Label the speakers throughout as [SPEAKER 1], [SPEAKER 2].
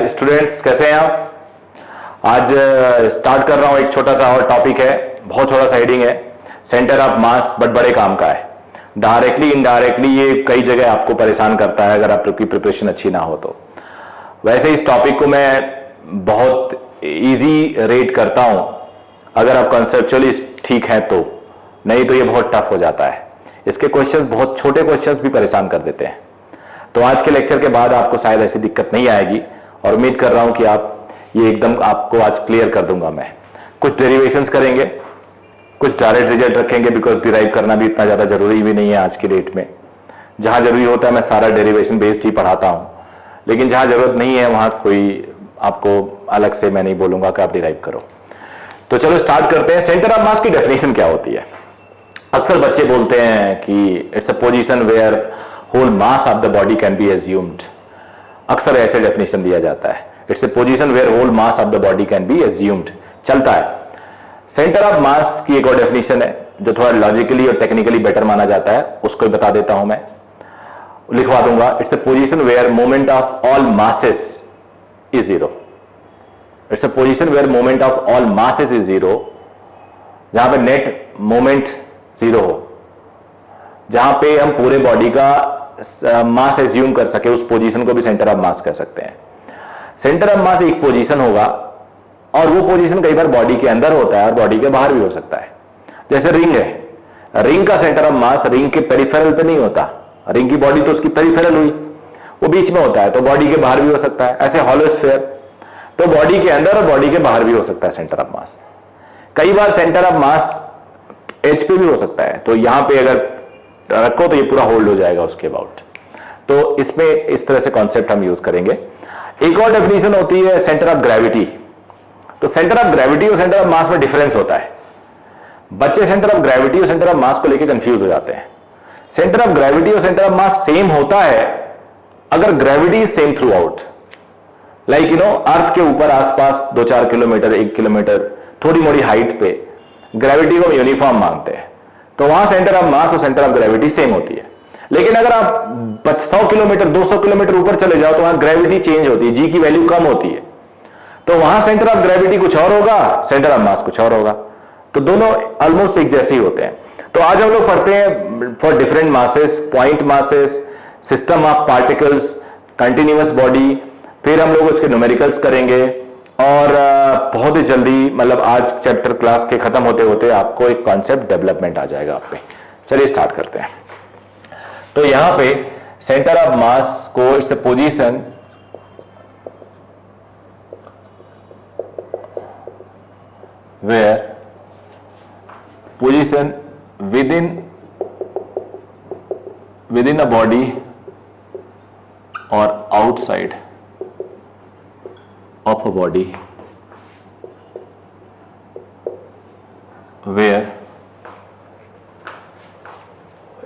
[SPEAKER 1] Students, कैसे हैं आप? आज स्टार्ट कर रहा हूं। एक छोटा सा और टॉपिक है, बहुत छोटा सा हेडिंग है, सेंटर ऑफ मास, बट बड़े काम का है। डायरेक्टली इनडायरेक्टली ये कई जगह आपको परेशान करता है अगर आपकी प्रिपरेशन अच्छी ना हो तो। वैसे इस टॉपिक को मैं बहुत इजी रेट करता हूं अगर आप कंसेप्चुअली ठीक है तो, नहीं तो ये बहुत टफ हो जाता है। इसके क्वेश्चंस, बहुत छोटे क्वेश्चंस भी परेशान कर देते हैं। तो आज के लेक्चर के बाद आपको शायद ऐसी दिक्कत नहीं आएगी और उम्मीद कर रहा हूं कि आप ये एकदम आपको आज क्लियर कर दूंगा। मैं कुछ डेरिवेशंस करेंगे, कुछ डायरेक्ट रिजल्ट रखेंगे, बिकॉज डिराइव करना भी इतना ज्यादा जरूरी भी नहीं है आज की डेट में। जहां जरूरी होता है मैं सारा डेरिवेशन बेस्ड ही पढ़ाता हूं, लेकिन जहां जरूरत नहीं है वहां कोई आपको अलग से मैं नहीं बोलूंगा कि आप डिराइव करो। तो चलो स्टार्ट करते हैं। सेंटर ऑफ मास की डेफिनेशन क्या होती है? अक्सर बच्चे बोलते हैं कि it's a position where whole mass of the body can be assumed. अक्सर ऐसे डेफिनेशन दिया जाता है, it's a position where whole mass of the body can be assumed. चलता है। सेंटर ऑफ मास की एक और डेफिनेशन है जो थोड़ा लॉजिकली और टेक्निकली बेटर माना जाता है, उसको बता देता हूं मैं, लिखवा दूंगा। It's a position where moment of all masses is zero. It's a position where moment of all masses is zero, जहां पे नेट मोमेंट जीरो हो, जहां पे हम पूरे बॉडी का मास एज्यूम कर सके, उस पोजीशन को भी सेंटर ऑफ मास कह सकते हैं। सेंटर ऑफ मास एक पोजीशन होगा और वो पोजीशन कई बार बॉडी के अंदर होता है और बॉडी के बाहर भी हो सकता है। जैसे रिंग है, रिंग का सेंटर ऑफ मास रिंग के पेरिफेरल पे नहीं होता। रिंग की बॉडी तो उसकी पेरिफेरल हुई, वो बीच में होता है, तो बॉडी के बाहर भी हो सकता है। ऐसे हॉलो स्फीयर, तो बॉडी के अंदर और बॉडी के बाहर भी हो सकता है सेंटर ऑफ मास। कई बार सेंटर ऑफ मास एज पे भी हो सकता है, तो यहां पे अगर रखो तो ये पूरा होल्ड हो जाएगा उसके अबाउट। तो इसमें इस तरह से कॉन्सेप्ट हम यूज करेंगे। एक और डेफिनेशन होती है सेंटर ऑफ ग्रेविटी। तो सेंटर ऑफ ग्रेविटी और सेंटर ऑफ मास में डिफरेंस होता है। बच्चे सेंटर ऑफ ग्रेविटी और सेंटर ऑफ मास को लेकर कंफ्यूज हो जाते हैं। सेंटर ऑफ ग्रेविटी और सेंटर ऑफ मास सेम होता है अगर gravity is same through out. Like earth के ऊपर आसपास 2-4 किलोमीटर, 1 किलोमीटर, थोड़ी मोड़ी हाइट पे ग्रेविटी को यूनिफॉर्म मानते हैं, तो वहां सेंटर ऑफ मास और सेंटर ऑफ ग्रेविटी सेम होती है। लेकिन अगर आप 100 किलोमीटर, 200 किलोमीटर ऊपर चले जाओ तो वहां ग्रेविटी चेंज होती है, जी की वैल्यू कम होती है, तो वहां सेंटर ऑफ ग्रेविटी कुछ और होगा, सेंटर ऑफ मास कुछ और होगा। तो दोनों ऑलमोस्ट एक जैसे ही होते हैं। तो आज हम लोग पढ़ते हैं for different masses, point masses, system of particles, continuous body, फिर हम लोग उसके न्यूमेरिकल्स करेंगे और बहुत ही जल्दी, मतलब आज चैप्टर क्लास के खत्म होते होते आपको एक कॉन्सेप्ट डेवलपमेंट आ जाएगा आप पे। चलिए स्टार्ट करते हैं। तो यहां पे सेंटर ऑफ मास को it's a position where position with in a body और outside of a body where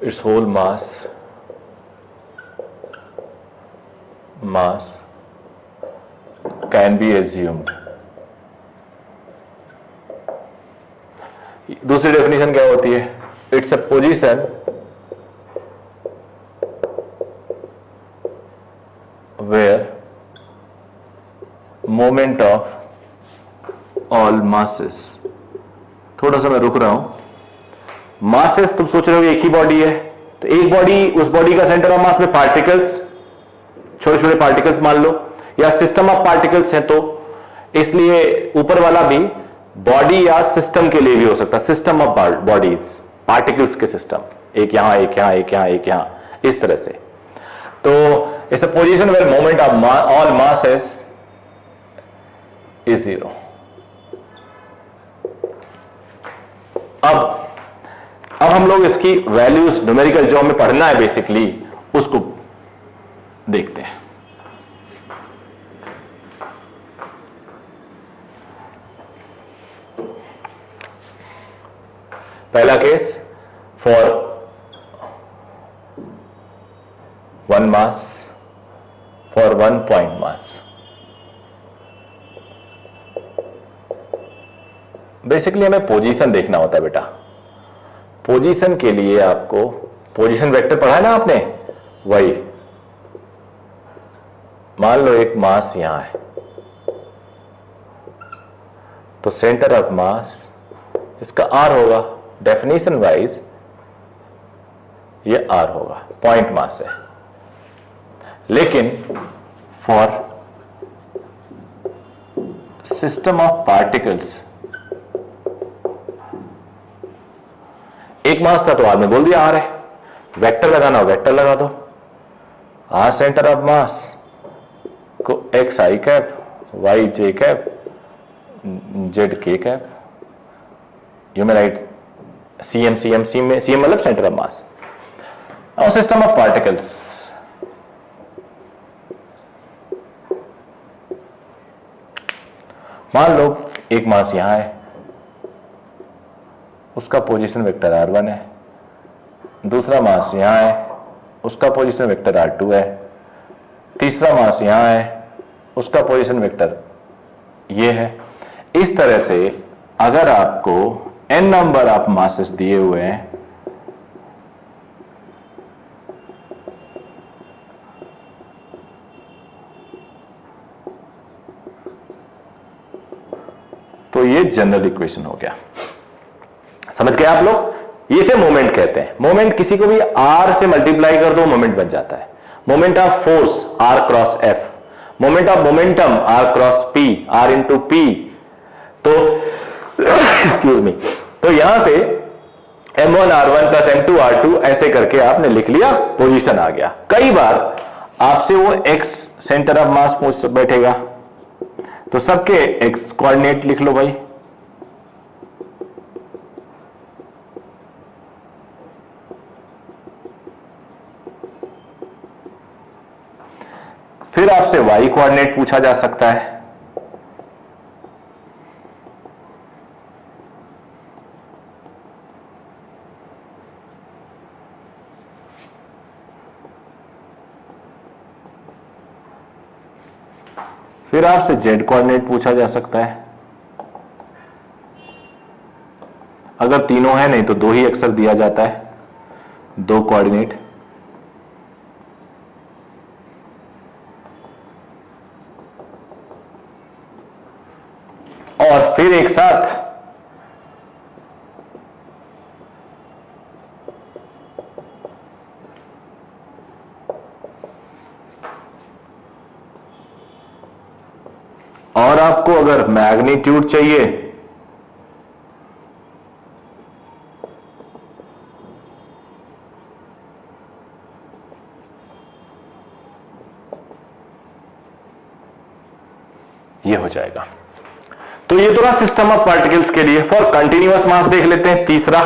[SPEAKER 1] its whole mass can be assumed. दूसरी डेफिनेशन क्या होती है? It's a position where moment of all masses. थोड़ा सा मैं रुक रहा हूं। मासेस तुम सोच रहे हो एक ही बॉडी है, तो एक बॉडी, उस बॉडी का सेंटर ऑफ मास में पार्टिकल्स, छोटे छोटे पार्टिकल्स मान लो, या सिस्टम ऑफ पार्टिकल्स है, तो इसलिए ऊपर वाला भी बॉडी या सिस्टम के लिए भी हो सकता है। सिस्टम ऑफ बॉडीज, पार्टिकल्स के सिस्टम, एक यहां, एक यहां, एक यहां, एक यहां, इस तरह से। तो it's a position where moment of all masses is zero. अब हम लोग इसकी वैल्यूज, न्यूमेरिकल जो हमें पढ़ना है बेसिकली, उसको देखते हैं। पहला case for 1 mass for 1 point mass. Basically हमें पोजीशन देखना होता है बेटा। पोजीशन के लिए आपको पोजीशन वेक्टर पढ़ा है ना आपने, वही मान लो एक मास यहां है, तो सेंटर ऑफ मास इसका आर होगा, डेफिनेशन वाइज ये आर होगा, पॉइंट मास है। लेकिन फॉर सिस्टम ऑफ पार्टिकल्स, एक मास था तो आर में बोल दिया आर है, वेक्टर लगाना हो वेक्टर लगा दो, आर सेंटर ऑफ मास को एक्स आई कैप, वाई जे कैप, जेड के कैप, यू में राइट सीएम सीएम सीएम मतलब सेंटर ऑफ मास। और सिस्टम ऑफ पार्टिकल्स, मान लो एक मास यहां है, उसका पोजीशन वेक्टर r1 है, दूसरा मास यहां है, उसका पोजीशन वेक्टर r2 है, तीसरा मास यहां है, उसका पोजीशन वेक्टर ये है। इस तरह से अगर आपको n नंबर ऑफ मासेस दिए हुए हैं तो ये जनरल इक्वेशन हो गया। समझ गए आप लोग? ये से मोमेंट कहते हैं। मोमेंट किसी को भी r से मल्टीप्लाई कर दो मोमेंट बन जाता है। Moment of force r cross f, moment of momentum r cross p, r into p। तो एक्सक्यूज मी, तो यहां से m1 r1 plus m2 r2 ऐसे करके आपने लिख लिया, पोजीशन आ गया। कई बार आपसे वो x सेंटर ऑफ मास पूछ बैठेगा, तो सबके x कोऑर्डिनेट लिख लो भाई। फिर आपसे y कोऑर्डिनेट पूछा जा सकता है। फिर आपसे z कोऑर्डिनेट पूछा जा सकता है। अगर तीनों है नहीं तो दो ही अक्सर दिया जाता है, दो कोऑर्डिनेट। और फिर एक साथ और आपको अगर मैग्नीट्यूड चाहिए ये हो जाएगा। तो ये तो रहा सिस्टम ऑफ पार्टिकल्स के लिए। फॉर कंटिन्यूअस मास देख लेते हैं तीसरा।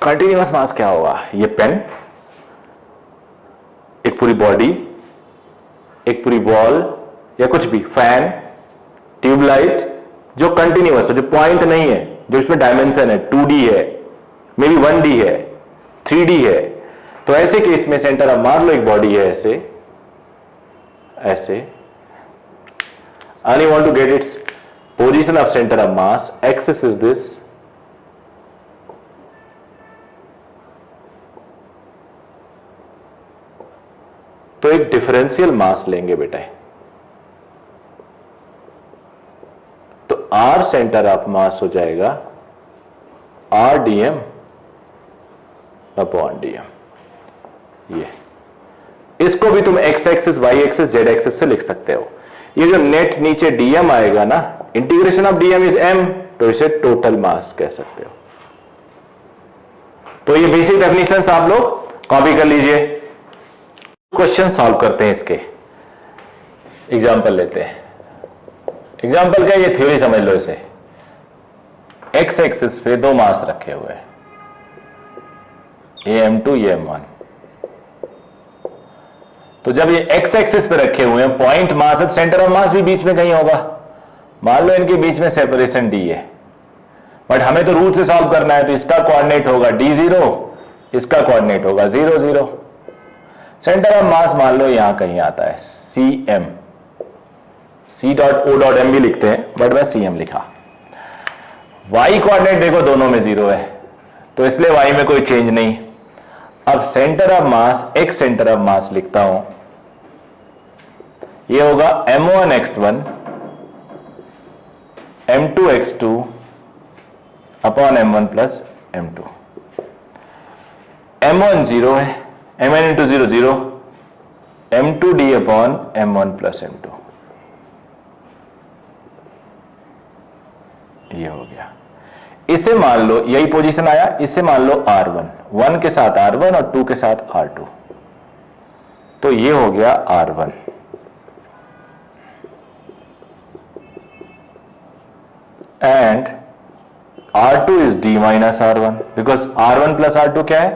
[SPEAKER 1] कंटिन्यूअस मास क्या होगा? ये पेन, एक पूरी बॉडी, एक पूरी बॉल या कुछ भी, फैन, ट्यूबलाइट, जो कंटिन्यूअस है, जो पॉइंट नहीं है, जो इसमें डायमेंशन है, 2D है, मे बी 1D है, 3D है। तो ऐसे केस में सेंटर ऑफ, मान लो एक बॉडी है ऐसे ऐसे, and you want to get its position of center of mass, axis is this, तो एक डिफरेंशियल मास लेंगे बेटा। तो R सेंटर ऑफ मास हो जाएगा RdM अपॉन dm। ये इसको भी तुम x axis, y axis, z axis से लिख सकते हो। ये जो नेट नीचे dm आएगा ना, integration of dm is m, तो इसे टोटल मास कह सकते हो। तो ये बेसिक डेफिनेशंस आप लोग कॉपी कर लीजिए। क्वेश्चन सॉल्व करते हैं इसके। एग्जांपल लेते हैं। एग्जांपल क्या, ये थ्योरी समझ लो इसे। एक्स एक्सिस पे दो मास रखे हुए हैं, ये m2 ये m1। तो जब ये एक्स एक्सिस पे रखे हुए हैं, पॉइंट मास है, सेंटर ऑफ मास भी बीच में कहीं होगा। मान लो इनके बीच में सेपरेशन d है, बट हमें तो रूट से सॉल्व करना है, तो इसका कोऑर्डिनेट होगा d0, इसका कोऑर्डिनेट होगा 0 0। सेंटर ऑफ मास मान लो यहां कहीं आता है cm, c.o.m भी लिखते हैं, बट मैं cm लिखा। y कोऑर्डिनेट देखो दोनों में 0 है, तो इसलिए y में कोई चेंज नहीं। अब सेंटर ऑफ मास, एक सेंटर ऑफ मास लिखता हूं, ये होगा m1x1 m2x2 upon m1 plus m2। m1 0 है, mn into 0 0, m2d upon m1 plus m2, ये हो गया। इसे मान लो यही पोजीशन आया, इसे मान लो R1, 1 के साथ R1 और 2 के साथ R2, तो ये हो गया R1। And R2 is D minus R1, because R1 plus R2 क्या है?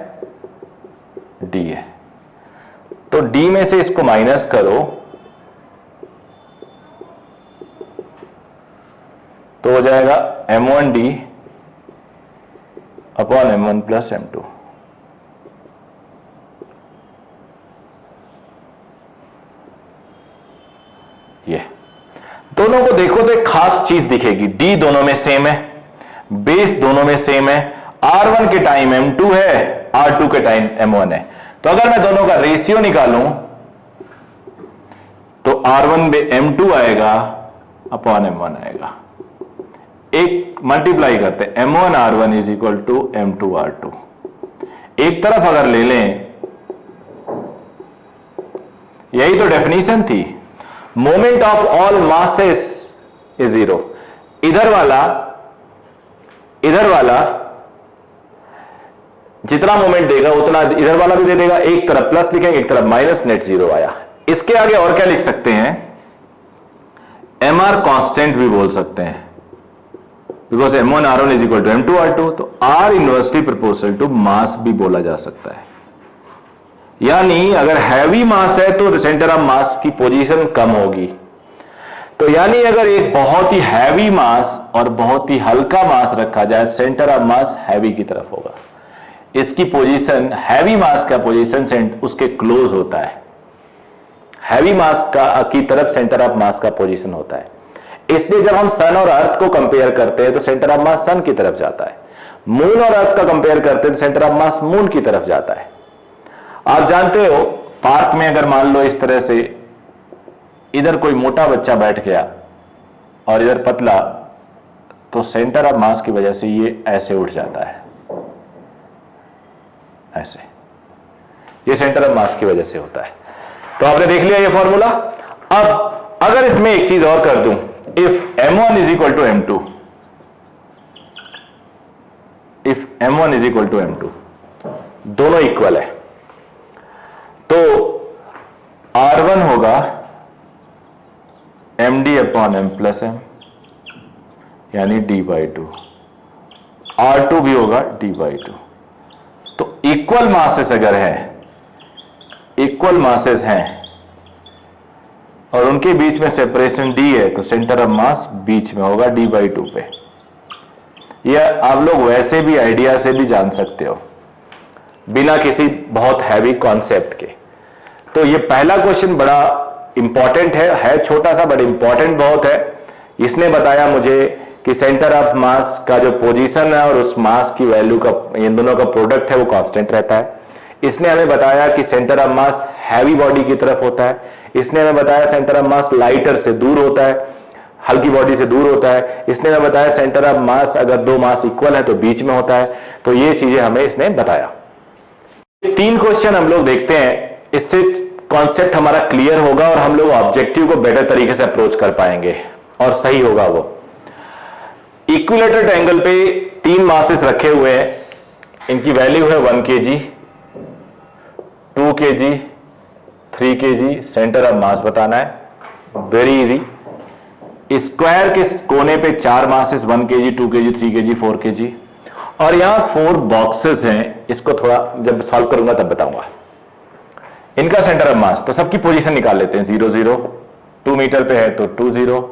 [SPEAKER 1] D है। तो D में से इसको माइनस करो तो हो जाएगा m1d upon m1 plus m2। ये दोनों को देखो तो एक खास चीज दिखेगी, d दोनों में सेम है, बेस दोनों में सेम है, R1 के टाइम m2 है, R2 के टाइम m1 है। तो अगर मैं दोनों का रेशियो निकालूं तो R1 में m2 आएगा अपॉन m1 आएगा। एक मल्टीप्लाई करते हैं, m1 R1 is equal to m2 R2। एक तरफ अगर ले लें, यही तो डेफिनेशन थी, moment of all masses is 0। इधर वाला जितना मोमेंट देगा उतना इधर वाला भी दे देगा, एक तरफ प्लस लिखेंगे एक तरफ माइनस, नेट 0 आया। इसके आगे और क्या लिख सकते हैं? mr कांस्टेंट भी बोल सकते हैं, because m1 R1 is equal to m2 R2, तो R inversely proportional to mass भी बोला जा सकता है। यानी अगर हैवी मास है तो सेंटर ऑफ मास की पोजीशन कम होगी, तो यानी अगर एक बहुत ही हैवी मास और बहुत ही हल्का मास रखा जाए, सेंटर ऑफ मास हैवी की तरफ होगा। इसकी पोजीशन, हैवी मास का पोजीशन उसके क्लोज होता है, हैवी मास का की तरफ सेंटर ऑफ मास का पोजीशन होता है। इसलिए जब हम सन और अर्थ को कंपेयर करते हैं तो सेंटर ऑफ मास सन की तरफ जाता है, मून और अर्थ का कंपेयर करते हैं तो सेंटर ऑफ मास मून की तरफ जाता है। आप जानते हो पार्क में अगर मान लो इस तरह से इधर कोई मोटा बच्चा बैठ गया और इधर पतला, तो सेंटर ऑफ मास की वजह से ये ऐसे उठ जाता है, ऐसे, ये सेंटर ऑफ मास की वजह से होता है। तो आपने देख लिया ये फॉर्मूला। अब अगर इसमें एक चीज और कर दूं, if m1 is equal to m2, if m1 is equal to m2, दोनों इक्वल है, तो R1 होगा md upon m plus m, यानी d/2, R2 भी होगा d/2। तो इक्वल मासेस अगर है, इक्वल मासेस हैं और उनके बीच में सेपरेशन d है, तो सेंटर ऑफ मास बीच में होगा d/2 पे। यह आप लोग वैसे भी आइडिया से भी जान सकते हो बिना किसी बहुत हैवी कॉन्सेप्ट के। तो ये पहला क्वेश्चन बड़ा इंपॉर्टेंट है छोटा सा बट इंपॉर्टेंट बहुत है। इसने बताया मुझे कि सेंटर ऑफ मास का जो पोजीशन है और उस मास की वैल्यू का, इन दोनों का प्रोडक्ट है वो कांस्टेंट रहता है। इसने हमें बताया कि centre of mass heavy body की तरफ होता है। इसने हमें बताया सेंटर ऑफ मास लाइटर से दूर होता है, हल्की बॉडी से दूर होता है। इसने हमें बताया सेंटर ऑफ मास अगर दो मास इक्वल है तो बीच में होता है। तो ये चीजें हमें इसने बताया। 3 क्वेश्चन हम लोग देखते हैं, इससे कॉन्सेप्ट हमारा क्लियर होगा और हम लोग ऑब्जेक्टिव को बेटर तरीके से अप्रोच कर पाएंगे और सही होगा वो। इक्विलेटरल ट्रायंगल पे 3 मासेस रखे हुए हैं, इनकी वैल्यू है 1 kg, 2 kg, 3 kg। Centre of मास बताना है, वेरी इजी। स्क्वायर के कोने पे 4 masses 1 kg, 2 kg, 3 kg, 4 kg और यहां 4 बॉक्सेस हैं। इसको थोड़ा जब सॉल्व करूंगा तब बताऊंगा। इनका सेंटर ऑफ मास, तो सबकी पोजीशन निकाल लेते हैं। 0 0, 2 मीटर पे है तो 2 0।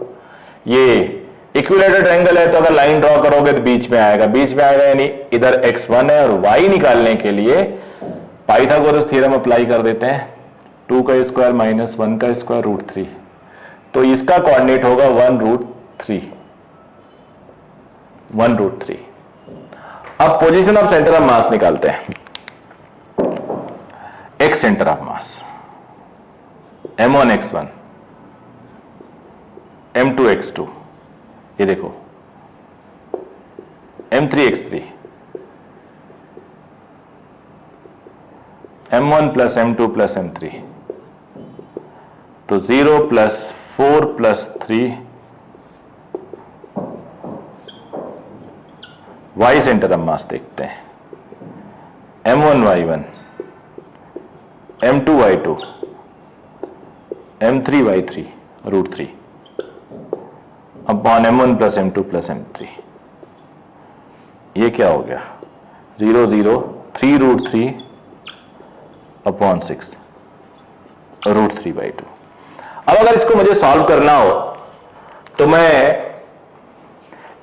[SPEAKER 1] ये इक्विलेटरल ट्रायंगल है तो अगर लाइन ड्रॉ करोगे तो बीच में आएगा, बीच में आएगा यानी इधर x1 है और y निकालने के लिए पाइथागोरस थ्योरम अप्लाई कर देते हैं। 2 का स्क्वायर माइनस 1 का स्क्वायर √3, तो इसका कोऑर्डिनेट होगा 1 √3। 1√3। अब पोजीशन ऑफ सेंटर ऑफ मास निकालते हैं। X centre of mass, m1 x1, m2 x2, ये देखो m3 x3, m1 plus m2 plus m3, तो 0 plus 4 plus 3, y centre of मास देखते हैं, m1 y1, m2 y2, m3 y3 √3 upon m1 plus m2 plus m3। ये क्या हो गया, 0 0 3√3 upon 6 √3/2। अब अगर इसको मुझे सॉल्व करना हो तो मैं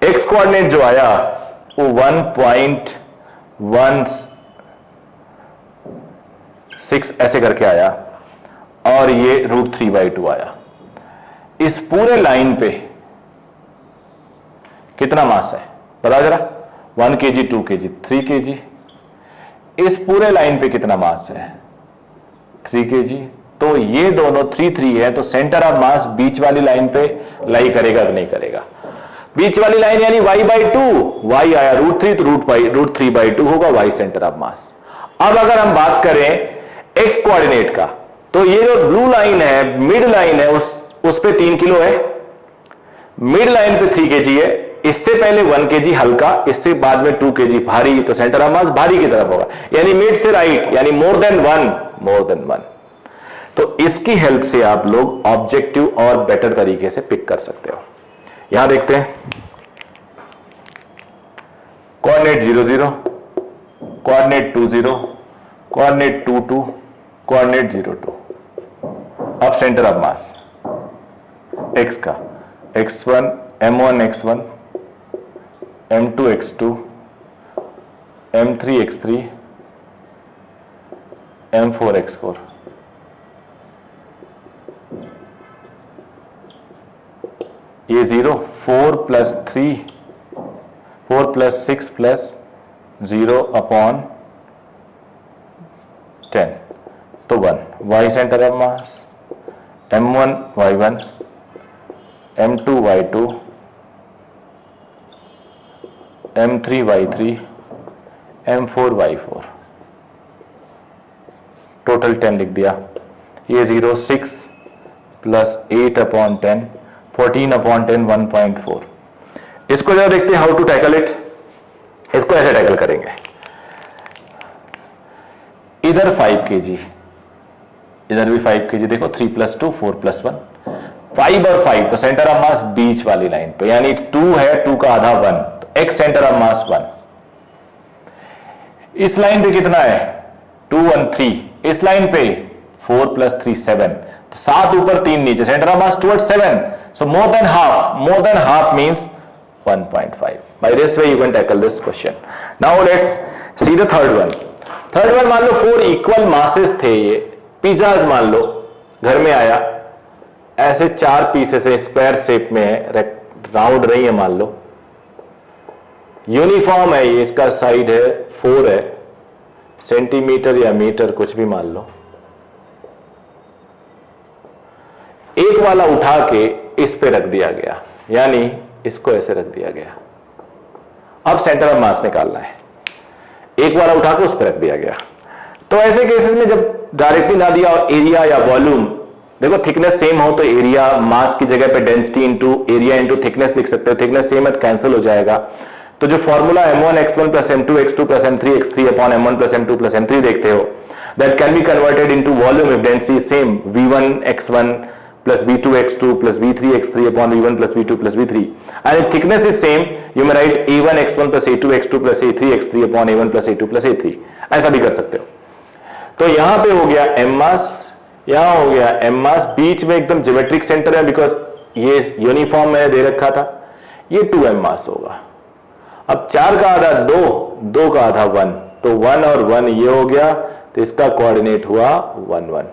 [SPEAKER 1] एक्स कोऑर्डिनेट जो आया वो 1.16 ऐसे करके आया और ये √3/2 आया। इस पूरे लाइन पे कितना मास है बता जरा, 1 kg, 2 kg, 3 kg। इस पूरे लाइन पे कितना मास है, 3 kg। तो ये दोनों 3 3 है, तो सेंटर ऑफ मास बीच वाली लाइन पे लाई करेगा कि नहीं करेगा, बीच वाली लाइन यानी y/2, y आया √3 तो √3/2 होगा y सेंटर ऑफ मास। अब अगर हम बात करें x कोऑर्डिनेट का, तो ये जो ब्लू लाइन है, मिड लाइन है, उस पे 3 किलो है, मिड लाइन पे 3 kg है, इससे पहले 1 kg हल्का, इससे बाद में 2 kg भारी, तो सेंटर ऑफ मास भारी की तरफ होगा, यानी मिड से राइट, यानी मोर देन वन। तो इसकी हेल्प से आप लोग ऑब्जेक्टिव और बेटर तरीके से पिक कर सकते हो। यहां देखते हैं, कोऑर्डिनेट 0 0, कोऑर्डिनेट 2 0, कोऑर्डिनेट 2 2, कोऑर्डिनेट 0 2। अब सेंटर ऑफ मास x का, x1 m1 x1, m2 x2, m3 x3, m4 x4। ये 0, 4 प्लस 3, 4 प्लस 6 प्लस 0 अपॉन 10, तो 1। y centre of mass m1 y1, m2 y2, m3 y3, m4 y4, total 10 लिख दिया। ये 0, 6 plus 8 upon 10, 14 upon 10, 1.4। इसको जरा देखते हैं हाउ टू टैकल इट। इसको ऐसे टैकल करेंगे, इधर 5 kg, इधर भी 5 kg, देखो 3 प्लस 2 4 प्लस 1, 5 और 5, तो सेंटर ऑफ मास बीच वाली लाइन पे, यानी 2 है, 2 का आधा 1, तो x सेंटर ऑफ मास 1। इस लाइन पे कितना है, 2 1 3, इस लाइन पे 4 प्लस 3 7, तो 7 ऊपर 3 नीचे, centre of mass towards 7, so more than half means 1.5. By this way you can tackle this question. Now let's see the third one. Third one, मान लो 4 इक्वल मासेस थे, ये पिज्जाज मान लो, घर में आया, ऐसे 4 पीसेस है, स्क्वायर शेप में है, राउंड नहीं है मान लो, यूनिफॉर्म है ये, इसका साइड है 4 है, सेंटीमीटर या मीटर कुछ भी मान लो। एक वाला उठा के इस पे रख दिया गया, यानी इसको ऐसे रख दिया गया। अब सेंटर ऑफ मास निकालना है, एक वाला उठा के उस पे रख दिया गया। तो ऐसे केसेस में जब डायरेक्टली ना दिया और एरिया या वॉल्यूम, देखो थिकनेस सेम हो तो एरिया मास की जगह पे density into area into thickness लिख सकते हो, थिकनेस सेम है तो कैंसिल हो जाएगा। तो जो formula m1 x1 plus m2 x2 plus m3 x3 upon m1 plus m2 plus m3 देखते हो, that can be converted into volume if density is same, v1 x1 plus v2 x2 plus v3 x3 upon v1 plus v2 plus v3, and if thickness is same you may write a1 x1 plus a2 x2 plus a3 x3 upon a1 plus a2 plus a3, ऐसा भी कर सकते हो। तो यहां पे हो गया m मास, यहां हो गया m मास, बीच में एकदम ज्योमेट्रिक सेंटर है बिकॉज ये यूनिफॉर्म में दे रखा था, ये 2m मास होगा। अब 4 का आधा 2, 2 का आधा 1, तो 1 और 1 ये हो गया, तो इसका कोऑर्डिनेट हुआ 1 1।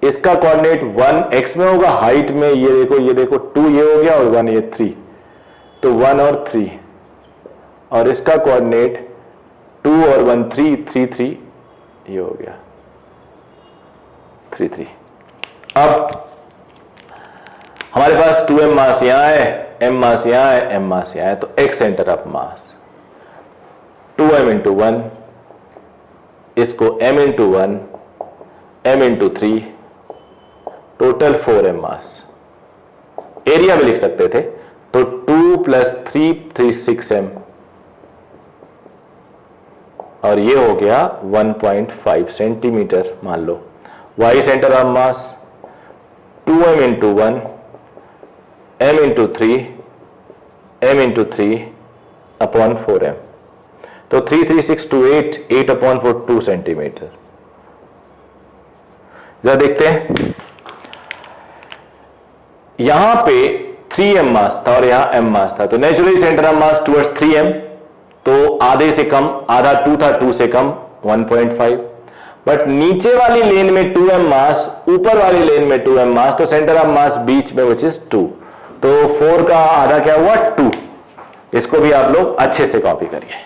[SPEAKER 1] इसका कोऑर्डिनेट 1 x में होगा, हाइट में ये देखो 2 ये हो गया और 1 ये 3, तो 1 और 3, और इसका कोऑर्डिनेट 2 और 1 3 3 3, ये हो गया 3 3। अब हमारे पास 2m मास यहां है, m मास यहां है, m मास यहां है, तो x centre of mass 2m into 1, इसको m into 1, m into 3, total 4m मास। एरिया भी लिख सकते थे, तो 2 प्लस 3 3 6m, और ये हो गया 1.5 सेंटीमीटर मान लो। y centre of mass 2m into 1, m into 3, m into 3 upon 4m, तो 3 3 6 2 8, 8 अपॉन 4 2 सेंटीमीटर। जरा देखते हैं, यहां पे 3m मास था और यहां m मास था, तो naturally centre of mass towards 3m, तो आधे से कम, आधा 2 था, 2 से कम 1.5, बट नीचे वाली लेन में 2m मास, ऊपर वाली लेन में 2m मास, तो सेंटर ऑफ मास बीच में विच इज 2, तो 4 का आधा क्या हुआ 2। इसको भी आप लोग अच्छे से कॉपी करिए।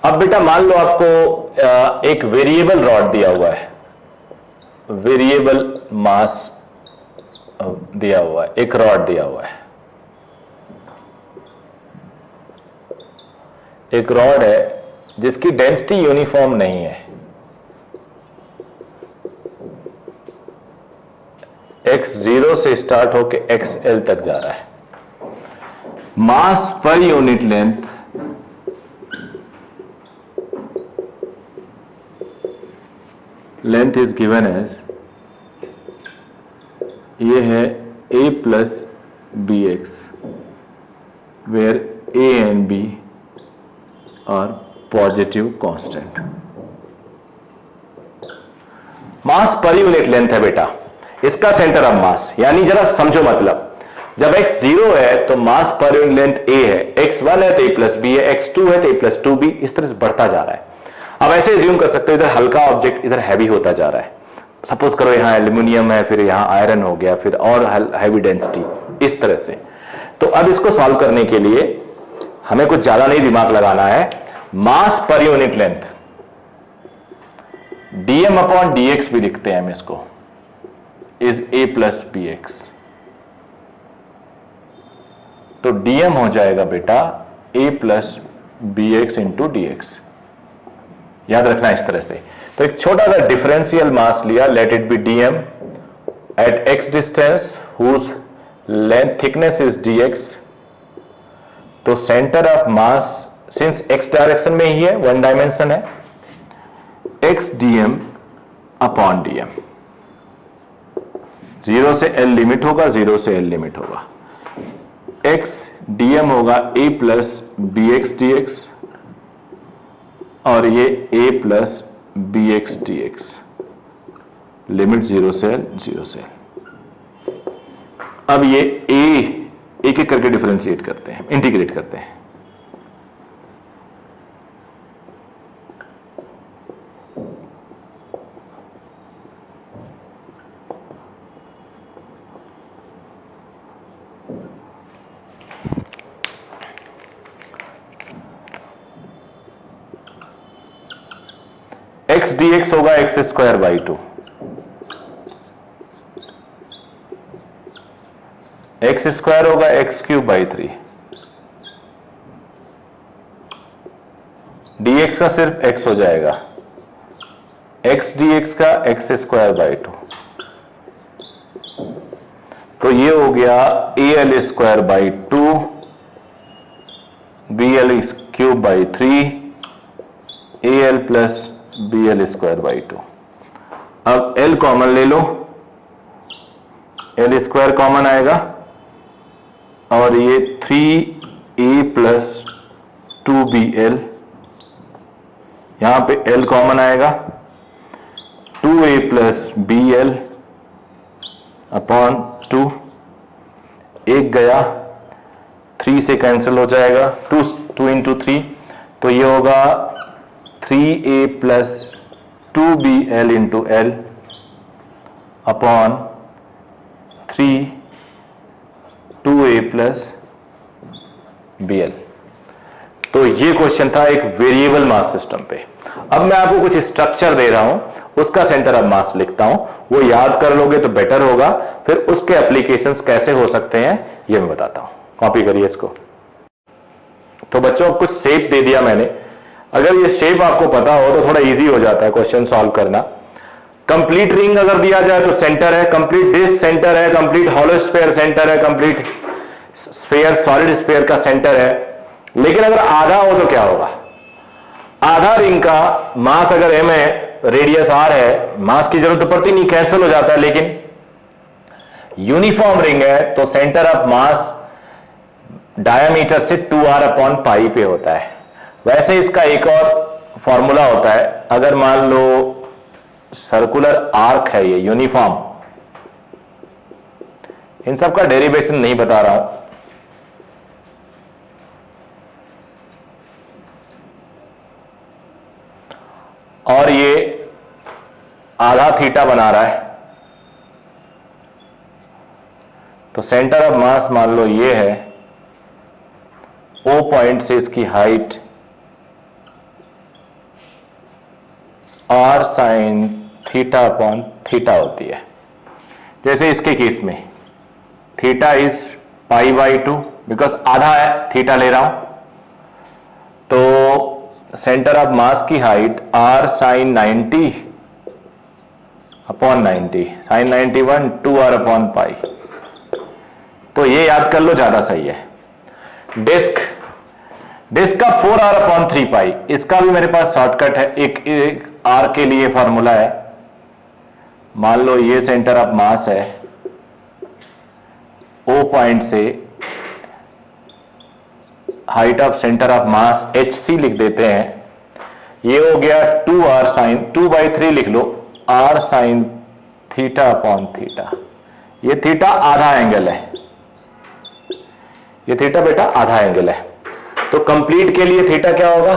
[SPEAKER 1] अब बेटा मान लो आपको एक वेरिएबल रॉड दिया हुआ है, वेरिएबल मास दिया हुआ है, एक रॉड दिया हुआ है, एक रॉड है जिसकी डेंसिटी यूनिफॉर्म नहीं है, x 0 से स्टार्ट होके xl तक जा रहा है। Mass per unit length is given as, ये है a plus bx, where a and b are positive constant। Mass per unit length है बेटा, इसका सेंटर ऑफ मास, यानी जरा समझो मतलब, जब x 0 है तो मास पर यूनिट लेंथ a है, x 1 है तो a प्लस b है, x 2 है तो a प्लस 2b, इस तरह से बढ़ता जा रहा है। अब ऐसे एज्यूम कर सकते हो इधर हल्का ऑब्जेक्ट इधर हैवी होता जा रहा है, सपोज करो यहां एल्यूमिनियम है, फिर यहां आयरन हो गया, फिर और हैवी डेंसिटी, इस तरह से। तो अब इसको सॉल्व करने के लिए हमें कुछ ज्यादा नहीं दिमाग लगाना है, mass per unit length dm upon dx भी लिखते हैं हम इसको, इज a प्लस bx, तो dm हो जाएगा बेटा a plus bx into dx। याद रखना इस तरह से। तो एक छोटा सा डिफरेंशियल मास लिया, let it be dm at x distance whose length thickness is dx, तो centre of mass since x direction में ही है, वन डायमेंशन है, x dm अपॉन dm, 0 से l लिमिट होगा, 0 से l लिमिट होगा, x dm होगा a प्लस bx dx, और ये a plus bx dx, limit 0 से l, 0 से l। अब ये a एक एक करके डिफरेंशिएट करते हैं, इंटीग्रेट करते हैं। x dx होगा x square by 2, x square होगा एक्स क्यूब बाई 3, dx का सिर्फ x हो जाएगा, x dx का एक्स स्क्वायर बाई 2, तो ये हो गया al square by 2, bl cube by 3, al plus bl square by 2। अब l कॉमन ले लो, l स्क्वायर कॉमन आएगा, और ये 3a प्लस 2bl, यहां पे l कॉमन आएगा, 2a प्लस bl अपॉन 2, एक गया, 3 से कैंसिल हो जाएगा, 2 इंटू 3, तो ये होगा 3a plus 2bl into l upon 2a plus Bl। तो ये क्वेश्चन था एक वेरिएबल मास सिस्टम पे। अब मैं आपको कुछ स्ट्रक्चर दे रहा हूं, उसका सेंटर ऑफ मास लिखता हूं, वो याद कर लोगे तो बेटर होगा, फिर उसके एप्लीकेशंस कैसे हो सकते हैं ये मैं बताता हूं। कॉपी करिए इसको। तो बच्चों कुछ शेप दे दिया मैंने, अगर ये शेप आपको पता हो तो थोड़ा इजी हो जाता है क्वेश्चन सॉल्व करना। कंप्लीट रिंग अगर दिया जाए तो सेंटर है, कंप्लीट डिस्क सेंटर है, कंप्लीट हॉलो स्फीयर सेंटर है, कंप्लीट स्फीयर सॉलिड स्फीयर का सेंटर है। लेकिन अगर आधा हो तो क्या होगा? आधा रिंग का मास अगर m है, रेडियस r है, मास की जरूरत तो पड़ती नहीं, कैंसिल हो जाता है। लेकिन यूनिफॉर्म रिंग है तो सेंटर ऑफ मास डायमीटर से 2r/π पे होता है। वैसे इसका एक और फॉर्मूला होता है, अगर मान लो सर्कुलर आर्क है ये यूनिफॉर्म, इन सब का डेरिवेशन नहीं बता रहा हूं, और ये आधा थीटा बना रहा है, तो सेंटर ऑफ मास मान लो ये है, O पॉइंट से इसकी हाइट r sin θ/θ होती है। जैसे इसके केस में थीटा इज π/2, बिकॉज आधा है, थीटा ले रहा हूं, तो सेंटर ऑफ मास की height r sin 90/90, sin 91 2r/π। तो ये याद कर लो, ज्यादा सही है। डिस्क का 4r/3π, इसका भी मेरे पास शॉर्टकट है, एक r के लिए फॉर्मूला है। मान लो ये सेंटर ऑफ मास है, O पॉइंट से height of centre of mass hc लिख देते हैं, ये हो गया 2r sin 2/3 लिख लो, r sin θ/θ। ये थीटा आधा एंगल है, ये थीटा बेटा आधा एंगल है। तो कंप्लीट के लिए थीटा क्या होगा?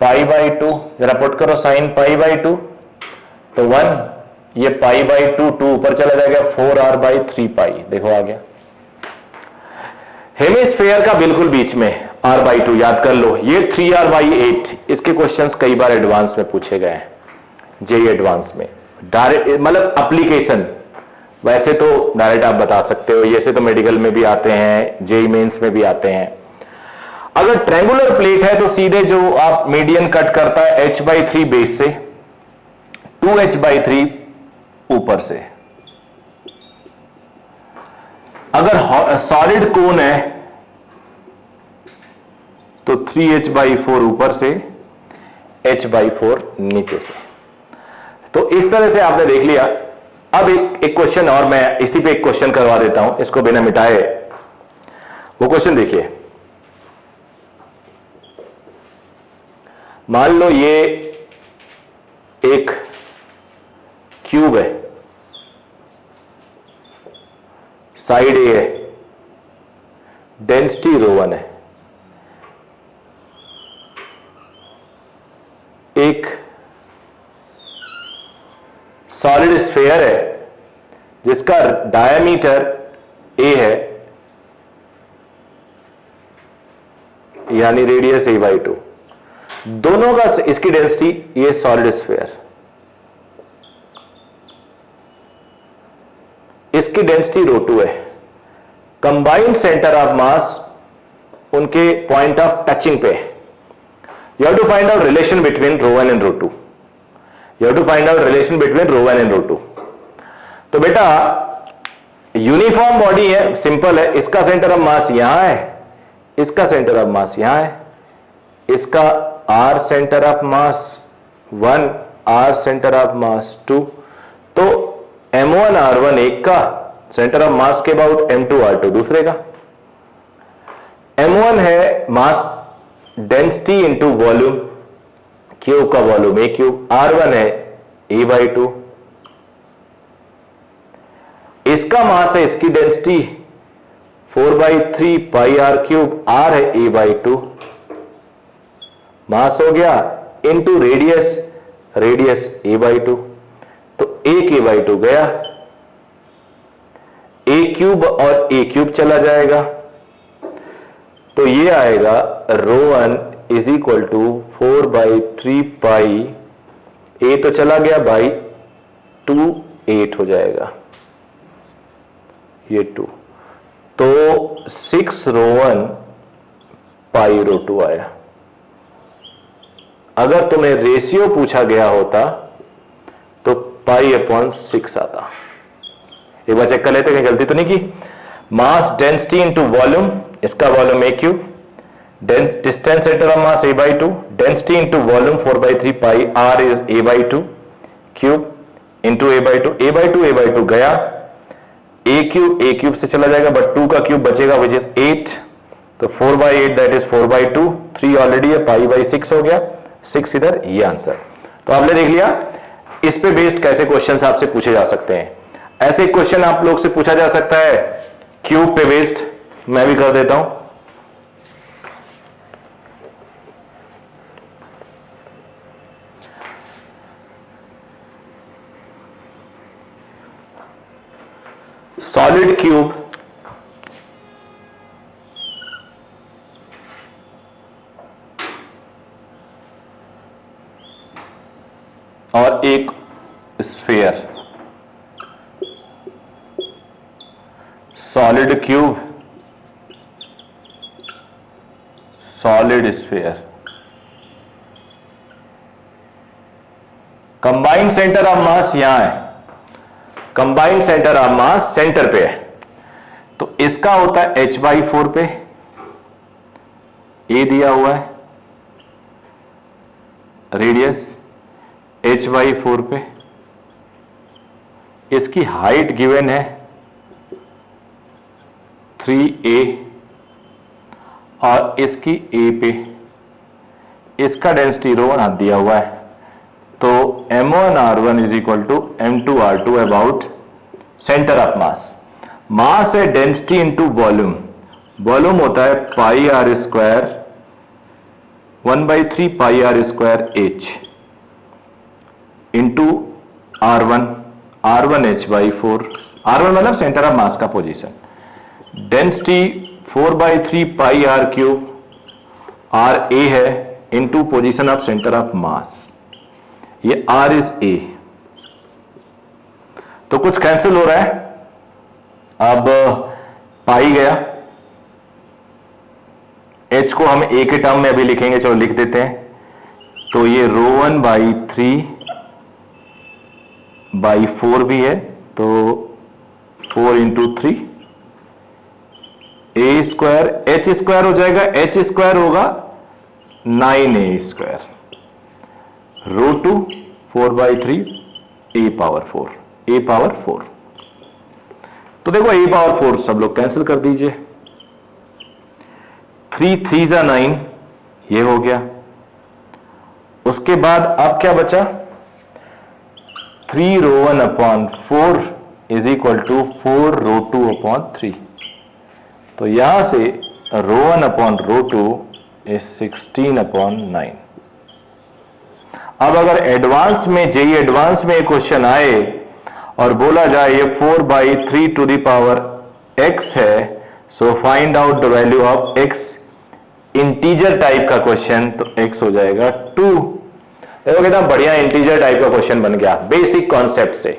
[SPEAKER 1] π/2, जरा पुट करो साइन π/2, तो 1, ये π/2 2 ऊपर चला जाएगा, 4r/3π, देखो आ गया। हेमिस्फीयर का बिल्कुल बीच में r/2 याद कर लो, ये 3r/8। इसके क्वेश्चंस कई बार एडवांस में पूछे गए हैं, जेई एडवांस में, डायरेक्ट मतलब एप्लीकेशन। वैसे तो डायरेक्ट आप बता सकते हो, ये से तो मेडिकल में भी आते हैं, जेई मेंस में भी आते हैं। अगर ट्रायंगुलर प्लेट है तो सीधे जो आप मीडियन कट करता है h/3 बेस से, 2h/3 ऊपर से। अगर सॉलिड कोन है तो 3h/4 ऊपर से, h/4 नीचे से। तो इस तरह से आपने देख लिया। अब एक क्वेश्चन और मैं इसी पे एक क्वेश्चन करवा देता हूं, इसको बिना मिटाए। वो क्वेश्चन देखिए, मान लो ये एक क्यूब है, साइड ए है, डेंसिटी ρ1 है, एक सॉलिड स्फीयर है जिसका डायमीटर a है, यानी रेडियस a/2, दोनों का इसकी डेंसिटी, ये सॉलिड स्फीयर, इसकी डेंसिटी ρ2 है। कंबाइंड सेंटर ऑफ मास उनके पॉइंट ऑफ टचिंग पे है। You have to find out relation between ρ1 and ρ2। You have to find out relation between ρ1 and ρ2। तो बेटा यूनिफॉर्म बॉडी है, सिंपल है, इसका सेंटर ऑफ मास यहां है, इसका सेंटर ऑफ मास यहां है, इसका r centre of mass 1, r centre of मास 2, तो m1 r1 एक का सेंटर ऑफ मास के अबाउट, m2 r2 दूसरे का। m1 है mass density into volume, cube का वॉल्यूम a क्यूब, r1 है a/2, इसका मास है, इसकी डेंसिटी 4/3 πr3, r है a/2, मास हो गया इंटू रेडियस, रेडियस a/2, तो एक a/2 गया, a³ और a³ चला जाएगा, तो ये आएगा ρ1 इज इक्वल टू 4/3 पाई, ए तो चला गया बाई 2, 8 हो जाएगा ये 2, तो 6ρ1 पाई ρ2 आया। अगर तुम्हें रेशियो पूछा गया होता तो π/6 आता। एक बार चेक कर लेते कहीं गलती तो नहीं की। मास डेंसिटी इंटू वॉल्यूम, इसका volume a cube, distance centre of mass a/2, density into volume 4/3 pi, r is a/2 cube into a/2, a/2 गया, a क्यूब से चला जाएगा बट 2 का क्यूब बचेगा विच इज 8, तो 4/8 दैट इज 4/2, 3 ऑलरेडी है, π/6 हो गया, 6 इधर, ये आंसर। तो आपने देख लिया इस पे बेस्ड कैसे क्वेश्चंस आपसे पूछे जा सकते हैं। ऐसे क्वेश्चन आप लोग से पूछा जा सकता है क्यूब पे बेस्ड, मैं भी कर देता हूं। सॉलिड क्यूब और एक sphere, solid cube, solid sphere, combined centre of मास यहां है, combined centre of mass centre पे है, तो इसका होता है h/4 पे, ए दिया हुआ है, रेडियस h/4 पे, इसकी हाइट गिवन है 3a और इसकी a पे, इसका डेंसिटी ρ1 हाथ दिया हुआ है, तो m1r1 is equal to m2r2 about centre of mass. Mass है डेंसिटी इंटू वॉल्यूम, वॉल्यूम होता है πr² 1/3 πr² h into r1 h/4, r1 मतलब सेंटर ऑफ मास का पोजीशन, डेंसिटी 4/3 πr³ ra है into position of centre of मास, ये r is a, तो कुछ cancel हो रहा है, अब पाई गया, h को हम a के टर्म में अभी लिखेंगे, चलो लिख देते हैं, तो ये ρ1/3/4 भी है, तो 4 इंटू 3 a² h² हो जाएगा, h² होगा 9a², ρ2 4/3 a⁴, तो देखो a⁴ सब लोग कैंसिल कर दीजिए, 3 3 जा 9, ये हो गया, उसके बाद अब क्या बचा, 3ρ1/4 इज इक्वल टू 4ρ2/3, तो यहां से ρ1/ρ2 इज 16/9। अब अगर एडवांस में, जेई एडवांस में एक क्वेश्चन आए और बोला जाए ये 4/3 टू द पावर x है, so find out the value of x, integer type का क्वेश्चन, तो x हो जाएगा 2। देखो कितना बढ़िया इंटीजर टाइप का क्वेश्चन बन गया, बेसिक कॉन्सेप्ट से,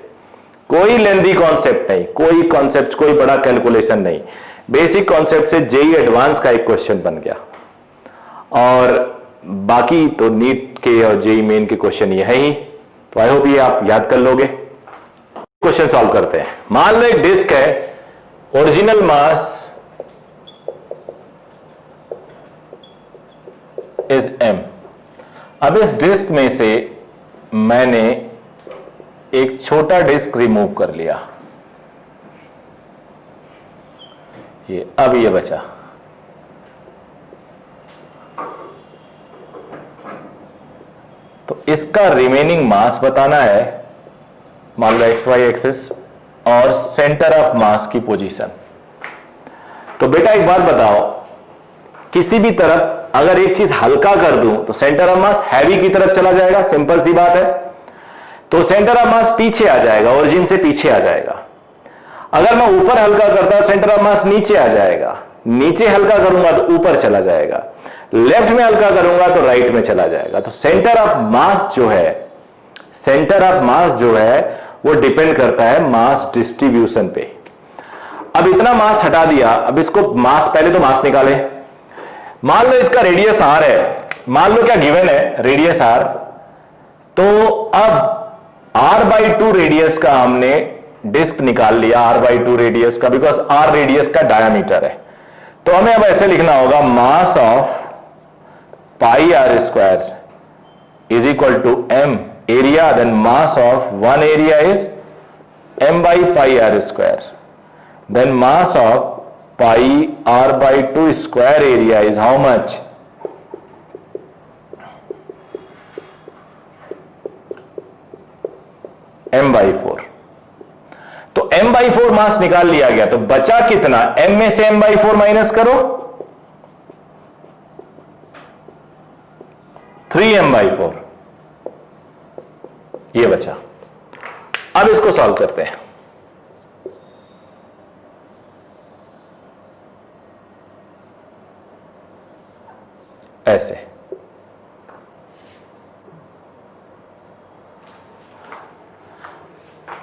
[SPEAKER 1] कोई लेंथी कॉन्सेप्ट नहीं, कोई कॉन्सेप्ट, कोई बड़ा कैलकुलेशन नहीं, बेसिक कॉन्सेप्ट से जेई एडवांस का एक क्वेश्चन बन गया। और बाकी तो नीट के और जेई मेन के क्वेश्चन ये है ही, तो आई होप ये आप याद कर लोगे। क्वेश्चन सॉल्व करते हैं। मान लो एक डिस्क है, ओरिजिनल मास इज m। अब इस डिस्क में से मैंने एक छोटा डिस्क रिमूव कर लिया, ये अब ये बचा, तो इसका रिमेनिंग मास बताना है, मान लो XY एक्सिस और सेंटर ऑफ मास की पोजीशन। तो बेटा एक बात बताओ, किसी भी तरफ अगर एक चीज हल्का कर दूं तो सेंटर ऑफ मास हैवी की तरफ चला जाएगा, सिंपल सी बात है, तो सेंटर ऑफ मास पीछे आ जाएगा, ओरिजिन से पीछे आ जाएगा। अगर मैं ऊपर हल्का करता हूं सेंटर ऑफ मास नीचे आ जाएगा, नीचे हल्का करूंगा तो ऊपर चला जाएगा, लेफ्ट में हल्का करूंगा तो राइट में चला जाएगा। तो सेंटर ऑफ मास जो है, सेंटर ऑफ मास जो है वो डिपेंड करता है मास डिस्ट्रीब्यूशन पे। अब इतना मास हटा दिया, अब इसको मास, पहले तो मास निकाले। मान लो इसका रेडियस आर है, मान लो क्या गिवन है रेडियस आर, तो अब r/2 रेडियस का हमने डिस्क निकाल लिया, r/2 रेडियस का, बिकॉज r रेडियस का डायमीटर है। तो हमें अब ऐसे लिखना होगा mass of pi R square is equal to m area, then mass of one area is m by pi r square, then mass of pi r/2 square area is how much? m/4। तो m/4 मास निकाल लिया गया, तो बचा कितना, m में से m/4 minus करो, 3m/4 ये बचा। अब इसको सॉल्व करते हैं। ऐसे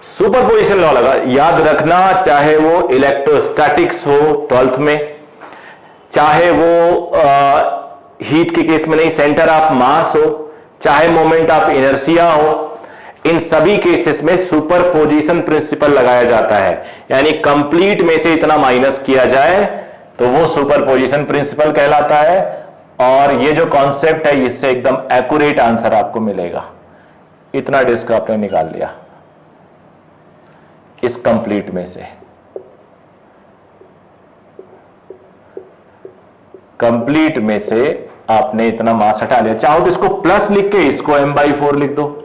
[SPEAKER 1] सुपरपोजिशन लॉ लगा, याद रखना, चाहे वो इलेक्ट्रोस्टैटिक्स हो 12th में, चाहे वो हीट के केस में नहीं सेंटर ऑफ मास हो, चाहे मोमेंट ऑफ इनर्शिया हो, इन सभी केसेस में सुपरपोजिशन प्रिंसिपल लगाया जाता है। यानी कंप्लीट में से इतना माइनस किया जाए तो वो सुपरपोजिशन प्रिंसिपल कहलाता है। और ये जो कॉन्सेप्ट है इससे एकदम एक्यूरेट आंसर आपको मिलेगा। इतना डिस्क आपने निकाल लिया इस कंप्लीट में से, कंप्लीट में से आपने इतना मास हटा लिया। चाहो तो इसको प्लस लिख के इसको m/4 लिख दो,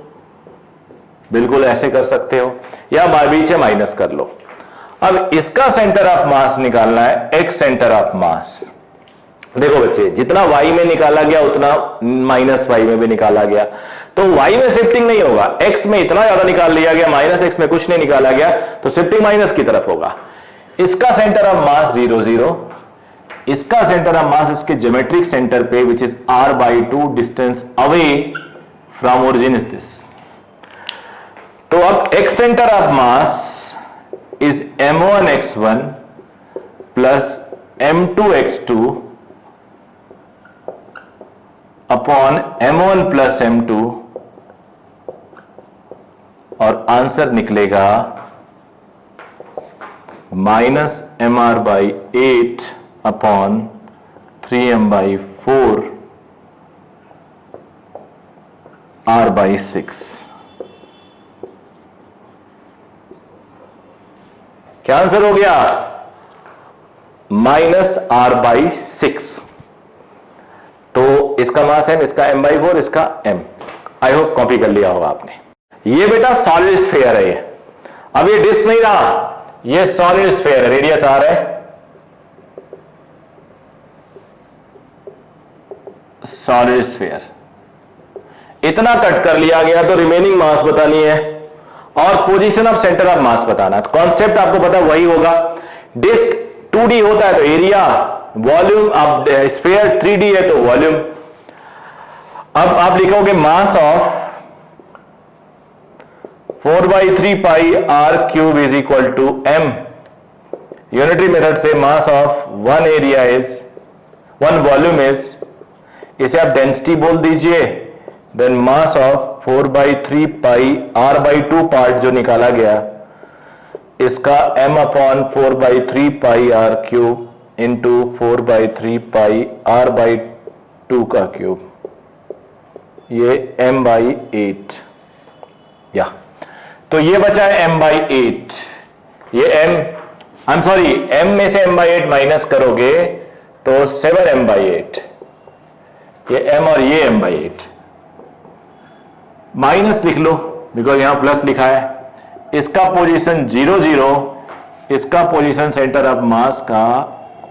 [SPEAKER 1] बिल्कुल ऐसे कर सकते हो, या बीच में माइनस कर लो। अब इसका सेंटर ऑफ मास निकालना है, x सेंटर ऑफ मास। देखो बच्चे, जितना y में निकाला गया उतना -y में भी निकाला गया, तो y में शिफ्टिंग नहीं होगा। x में इतना ज्यादा निकाल लिया गया, -x में कुछ नहीं निकाला गया, तो शिफ्टिंग माइनस की तरफ होगा। इसका सेंटर ऑफ मास 0 0, इसका सेंटर ऑफ मास इसके ज्योमेट्रिक सेंटर पे which is r/2 distance away from origin is this. तो अब x centre of mass is m1x1 plus m2x2 upon m1 plus m2, और आंसर निकलेगा -mr/8 अपॉन 3m/4 r/6। क्या answer हो गया? -r/6। तो इसका मास m, इसका m/4, इसका m। आई होप कॉपी कर लिया होगा आपने। ये बेटा सॉलिड स्फीयर है। ये अब ये डिस्क नहीं रहा, ये सॉलिड स्फीयर है, रेडियस r है, सॉलिड स्फीयर। इतना कट कर लिया गया तो रिमेनिंग मास बतानी है और पोजीशन ऑफ सेंटर ऑफ मास बताना। तो कॉन्सेप्ट आपको पता वही होगा। डिस्क 2D होता है तो एरिया, वॉल्यूम, अब स्फीयर 3D है तो वॉल्यूम। अब आप लिखोगे mass of 4/3 pi r cube is equal to m। Unitary method से mass of one area is, one volume is, इसे आप डेंसिटी बोल दीजिए, then mass of 4/3 pi r/2 part जो निकाला गया इसका m upon 4/3 pi r cube into 4/3 pi r/2 का क्यूब, ये m/8। या तो ये बचा है m/8। ये आई एम सॉरी, m में से m/8 माइनस करोगे तो 7m/8, ये m और ये m/8 माइनस लिख लो बिकॉज यहां प्लस लिखा है। इसका पोजीशन 0 0, इसका पोजीशन सेंटर ऑफ मास का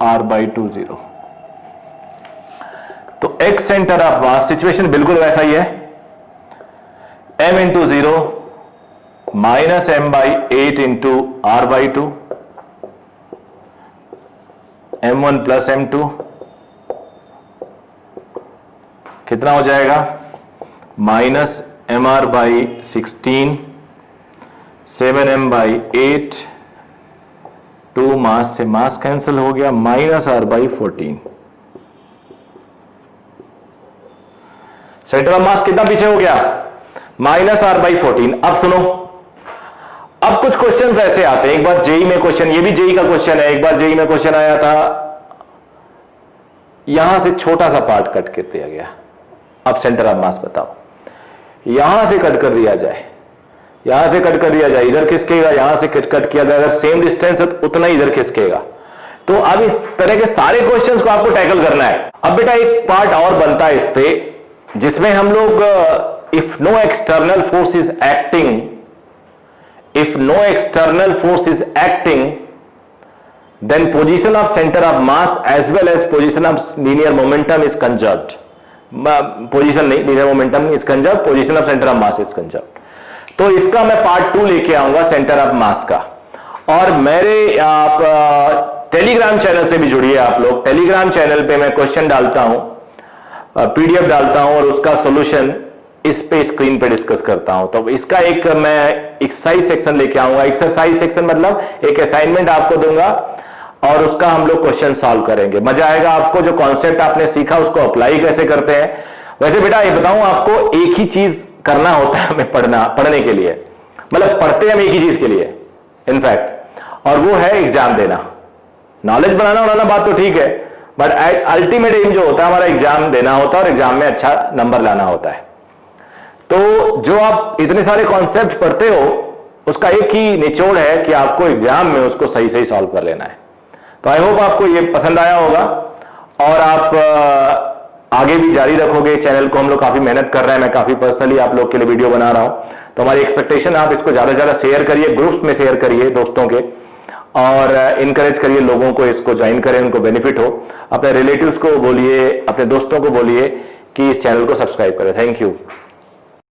[SPEAKER 1] r/2 0। तो x centre of mass, situation बिल्कुल वैसा ही है, m into 0 minus m/8 into r/2, m1 plus m2 कितना हो जाएगा, minus mr by 16, 7m by 8, 2 मास से मास कैंसिल हो गया, minus r by 14। Centre of मास कितना पीछे हो गया, माइनस r बाई 14। अब सुनो, अब कुछ क्वेश्चंस ऐसे आते हैं, एक बार जेई में क्वेश्चन, ये भी जेई का क्वेश्चन है, एक बार जेई में क्वेश्चन आया था, यहां से छोटा सा पार्ट कट कर दिया गया, अब सेंटर ऑफ मास बताओ, यहां से कट कर दिया जाए, यहां से कट कर दिया जाए, इधर खिसकेगा, यहां से कट किया जाए, अगर सेम डिस्टेंस है तो उतना ही इधर खिसकेगा। तो अब इस तरह के सारे क्वेश्चंस को आपको टैकल करना है। अब बेटा एक पार्ट और बनता है इस पे, जिसमें हम लोग if no external force is acting, if no external force is acting, then position of center of mass as well as position of linear momentum is conserved. Position नहीं, linear momentum is conserved, position of center of mass is conserved. तो इसका मैं part 2 लेके आऊंगा centre of मास का। और मेरे आप टेलीग्राम चैनल से भी जुड़िए आप लोग, टेलीग्राम चैनल पे मैं क्वेश्चन डालता हूं, पीडीएफ डालता हूं और उसका सॉल्यूशन इस पे स्क्रीन पे डिस्कस करता हूं। तो इसका एक मैं एक्सरसाइज सेक्शन लेके आऊंगा, एक्सरसाइज सेक्शन मतलब एक असाइनमेंट आपको दूंगा और उसका हम लोग क्वेश्चन सॉल्व करेंगे। मजा आएगा आपको, जो कॉन्सेप्ट आपने सीखा उसको अप्लाई कैसे करते हैं। वैसे बेटा ये बताऊं आपको, एक ही चीज करना होता है हमें पढ़ने के लिए, मतलब पढ़ते हम एक ही चीज के लिए इनफैक्ट, और वो है एग्जाम देना। नॉलेज बनाना उड़ाना बात तो ठीक है, बट अल्टीमेट एम जो होता है हमारा एग्जाम देना होता है और एग्जाम में अच्छा नंबर लाना होता है। तो जो आप इतने सारे कॉन्सेप्ट पढ़ते हो उसका एक ही निचोड़ है कि आपको एग्जाम में उसको सही सही सॉल्व कर लेना है। तो आई होप आपको ये पसंद आया होगा और आप आगे भी जारी रखोगे। चैनल को हम लोग काफी मेहनत कर रहे हैं, मैं काफी पर्सनली आप लोग के लिए वीडियो बना रहा हूं, तो हमारी एक्सपेक्टेशन आप इसको ज्यादा से ज्यादा शेयर करिए, ग्रुप्स में शेयर करिए दोस्तों के, और इनकरेज करिए लोगों को इसको ज्वाइन करें, उनको बेनिफिट हो। अपने रिलेटिव्स को बोलिए, अपने दोस्तों को बोलिए कि इस चैनल को सब्सक्राइब करें। Thank you.